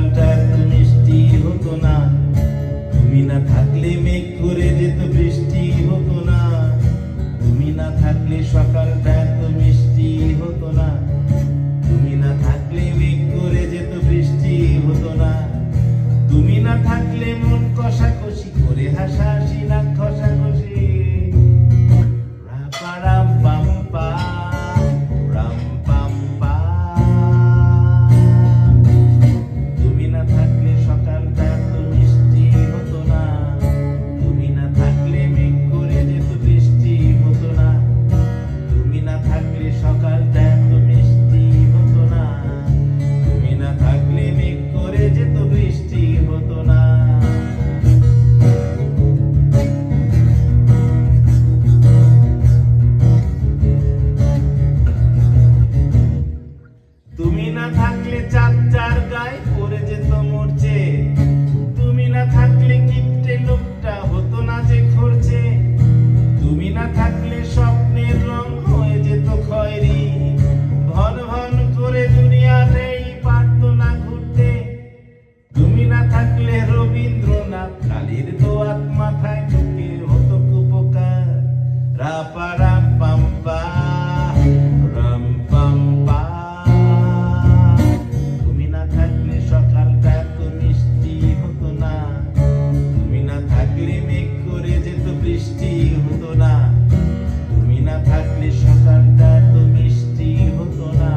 সকালটা এত মিষ্টি হতো না, তুমি না থাকলে মেঘ করে যেত বৃষ্টি হতো না। তুমি না থাকলে সকালটা এত মিষ্টি হতো না, তুমি না থাকলে মেঘ করে যেত বৃষ্টি হতো না। তুমি না থাকলে মন কষাকষি করে হাসাহাসি না খসাখসি। রাপারাম পাম পা রাম পাম পা। তুমি না থাকলে সকালটা এত মিষ্টি হতো না, তুমি না থাকলে মেঘ করে যেত বৃষ্টি হতো না। তুমি না থাকলে সকালটা এত মিষ্টি হতো না, তুমি না থাকলে মেঘ করে যেত বৃষ্টি হতো না। তুমি না থাকলে চাঁদ চার গায়ে পড়ে যেত মরছে, তুমি না থাকলে কিপ্টে লোকটা হতো না যে খরচে। তুমি না থাকলে স্বপ্নের রং হয়ে যেত খয়েরি, ভন ভন করে দুনিয়াতেই পারতো না ঘুরতে। তুমি না থাকলে রবীন্দ্রনাথ কালীর দোয়াত মাথায় ঢুকে হতো কুপকার। রাপারাম পাম্পা রাম পাম্পা। তুমি না থাকলে সকালটা এত মিষ্টি হতো না, তুমি না থাকলে মেঘ করে যেত বৃষ্টি হতো না। তুমি না থাকলে সকালটা এত মিষ্টি হতো না,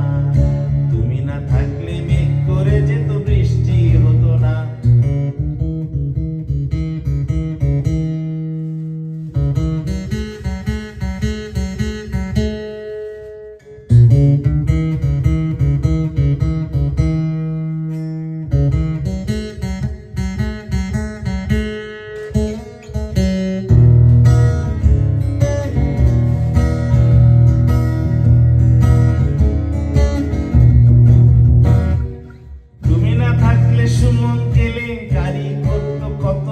তুমি না থাকলে মেঘ করে যেত বৃষ্টি হতো না। তুমি না থাকলে সুমন কেলেঙ্কারি করতো কত,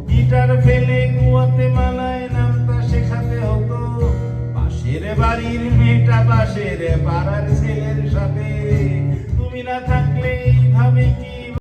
গিটার ফেলে গুয়াতেমালায় নামতা শেখাতে হতো। পাশের বাড়ির মেয়েটা পাশের পাড়ার ছেলের সাথে। তুমি না থাকলে